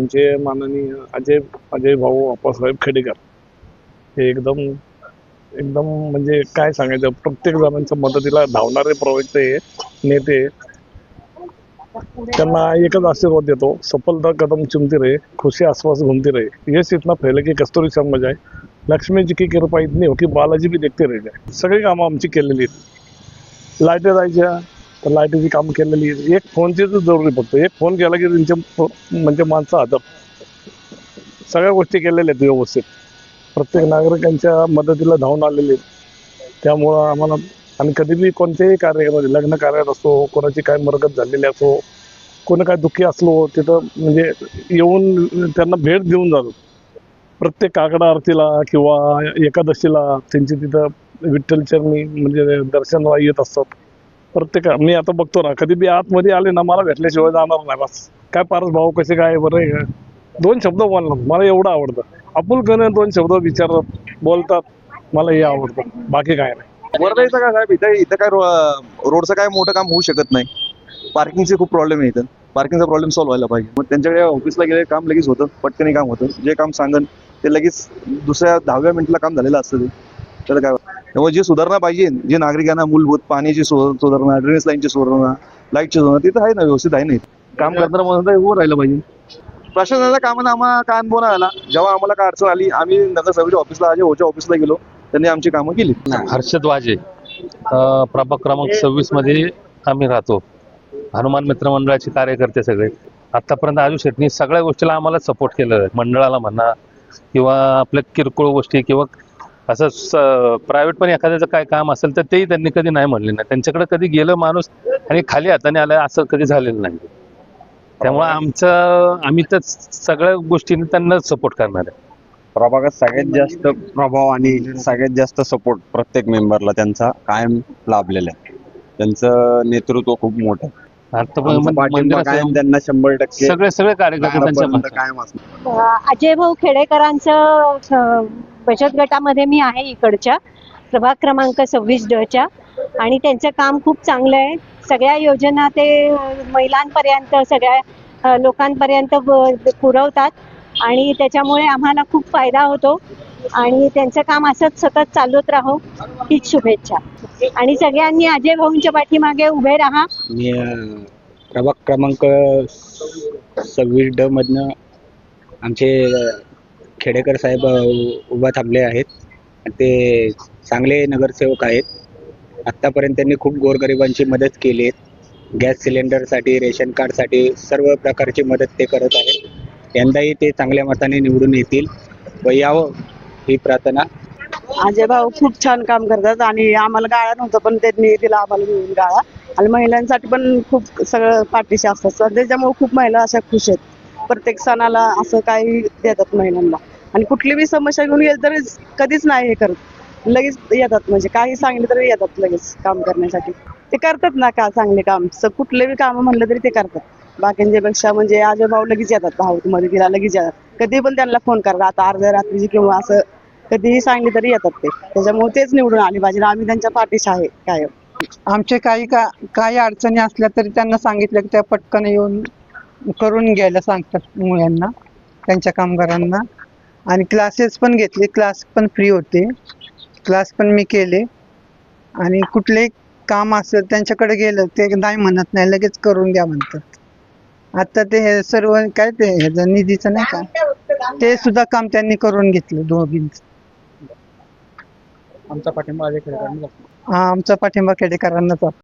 आमचे माननीय अजय भाऊ अप्पासाहेब खेडेकर हे एकदम एकदम म्हणजे काय सांगायचं, प्रत्येक जणांच्या मदतीला धावणारे प्रवक्ते नेते. त्यांना एकच आशीर्वाद देतो, सफलता कदम चुमती रहे, खुशी आसपास घूमती रहे, यश इतना फैले की कस्तुरी शर्मा जाए, लक्ष्मी जी की कृपा इतनी हो की बालाजी भी देखते रह जाए. सगळी कामं आमची केलेली आहेत. लाईटी जायच्या तर लाईटीची कामं केलेली आहेत. एक फोनची जरुरी फक्त एक फोन केला की त्यांच्या म्हणजे माणसं हजर. सगळ्या गोष्टी केलेल्या आहेत व्यवस्थित. प्रत्येक नागरिकांच्या मदतीला धावून आलेले आहेत. त्यामुळं आम्हाला आणि कधी बी कोणत्याही कार्यामध्ये, लग्न कार्यात असो, कोणाची काय मरगत झालेली असो, कोणी काय दुःखी असलो तिथं म्हणजे येऊन त्यांना भेट देऊन जातो. प्रत्येक काकडा आरतीला किंवा एकादशीला त्यांची तिथं विठ्ठलचरणी म्हणजे दर्शनाला येत असतात. प्रत्येक मी आता बघतो ना, कधी बी आतमध्ये आले ना, मला भेटल्याशिवाय जाणार नाही. बस काय पारस भाऊ कसे काय बरं आहे का, दोन शब्द बोलणार मला एवढं आवडतं. आपुलकीने दोन शब्द विचारतात, बोलतात, मला हे आवडतं, बाकी काय नाही. वर्धा इथं काय साहेब, इथं काय रोडचं काय मोठं काम होऊ शकत नाही. पार्किंगचे खूप प्रॉब्लेम आहे इथं. पार्किंगचा प्रॉब्लेम सॉल्व्ह व्हायला पाहिजे. मग त्यांच्याकडे ऑफिसला गेले काम लगेच होतं, पटकन काम होतं. जे काम सांगन ते लगेच दुसऱ्या 10व्या मिनिटला काम झालेलं असतं. तर काय त्यामुळे जी सुधारणा पाहिजे, जे नागरिकांना मूलभूत पाण्याची सुधारणा, ड्रेनेज लाईनची सुधारणा, लाईटची सुधारणा, तिथं आहे ना, व्यवस्थित आहे. नाही काम करताना म्हणून उभं राहिलं पाहिजे. प्रशासनाच्या कामानं आम्हाला काय अनुभव नाही आला. जेव्हा आम्हाला काय अडचण आली, आम्ही नगरसेवकाच्या ऑफिसला, अजय भाऊच्या ऑफिसला गेलो, त्यांनी आमची कामं केली. हर्षद वाजे, प्रभाग क्रमांक 26 मध्ये आम्ही राहतो. हनुमान मित्र मंडळाचे कार्यकर्ते सगळे. आतापर्यंत आजू शेटणी सगळ्या गोष्टीला आम्हाला सपोर्ट केलं, मंडळाला म्हणा किंवा आपल्या किरकोळ गोष्टी किंवा असं प्रायव्हेट पण एखाद्याचं काय काम असेल तर तेही त्यांनी कधी नाही म्हणले नाही. त्यांच्याकडे कधी गेलं माणूस आणि खाली हाताने आलं असं कधी झालेलं नाही. त्यामुळे आम्ही तर सगळ्या गोष्टींनी त्यांना सपोर्ट करणार आहे. प्रभागात सगळ्यात जास्त प्रभाव आणि सगळ्यात जास्त सपोर्ट प्रत्येक मेंबरला त्यांचा कायम लाभलेला आहे. त्यांचं नेतृत्व खूप मोठं आहे. पाठिंबा कायम त्यांना 100% सगळे कार्यकर्ते त्यांच्या कायम असणार. अजय भाऊ खेडेकरांचं बचत गटामध्ये मी आहे, इकडच्या प्रभाग क्रमांक 26 आणि त्यांचं काम खूप चांगलं आहे. सगळ्या योजना ते महिलांपर्यंत, सगळ्या लोकांपर्यंत पुरवतात आणि त्याच्यामुळे आम्हाला खूप फायदा होतो आणि त्यांचं काम असंच सतत चालूच राहो, हीच शुभेच्छा. आणि सगळ्यांनी अजय भाऊंच्या पाठीमागे उभे राहा. मी प्रभाग क्रमांक 26 मधनं आमचे खेडेकर साहेब उभा थांबले आहेत. ते चांगले नगरसेवक आहेत. आत्तापर्यंत त्यांनी खूप गोरगरिबांची मदत केली आहे. गॅस सिलेंडरसाठी, रेशन कार्डसाठी सर्व प्रकारची मदत ते करत आहेत. यंदाही ते चांगल्या मताने निवडून येतील व यावं ही प्रार्थना. अजय भाऊ खूप छान काम करतात आणि आम्हाला गाळा नव्हतं पण त्यांनी दिला आम्हाला मिळून गाळा. आणि महिलांसाठी पण खूप सगळं पाठीशी असतात. त्याच्यामुळे खूप महिला अशा खुश आहेत. प्रत्येक सणाला असं काही देतात महिलांना आणि कुठली बी समस्या घेऊन गेली तरी कधीच नाही हे करत, लगेच येतात. म्हणजे काही सांगितलं तरी येतात लगेच काम करण्यासाठी. ते करतात ना का चांगले काम, कुठले बी काम म्हणलं तरी ते करतात. बाकींच्या पेक्षा म्हणजे अजय भाऊ लगेच येतात, भाऊ मदतीला लगेच येतात. कधी पण त्यांना फोन करतात, आता अर्ध्या रात्रीची किंवा असं कधीही सांगले तरी येतात ते. त्याच्यामुळे तेच निवडून आले पाहिजे. आम्ही त्यांच्या पाठीशी आहे कायम. आमचे काही अडचणी असल्या तरी त्यांना सांगितलं की त्या पटकन येऊन करून घ्यायला सांगतात मुलांना, त्यांच्या कामगारांना. आणि क्लासेस पण घेतले, क्लास पण फ्री होते, क्लास पण मी केले. आणि कुठलेही काम असेल त्यांच्याकडे गेलं ते नाही म्हणत नाही, लगेच करून द्या म्हणतात. आता ते हे सर्व काय ते ह्याचं निधीचं नाही का, ते सुद्धा काम त्यांनी करून घेतलं दोघींच. आमचा पाठिंबा अजय खेडेकरांना. हा, आमचा पाठिंबा खेडेकरांनाच.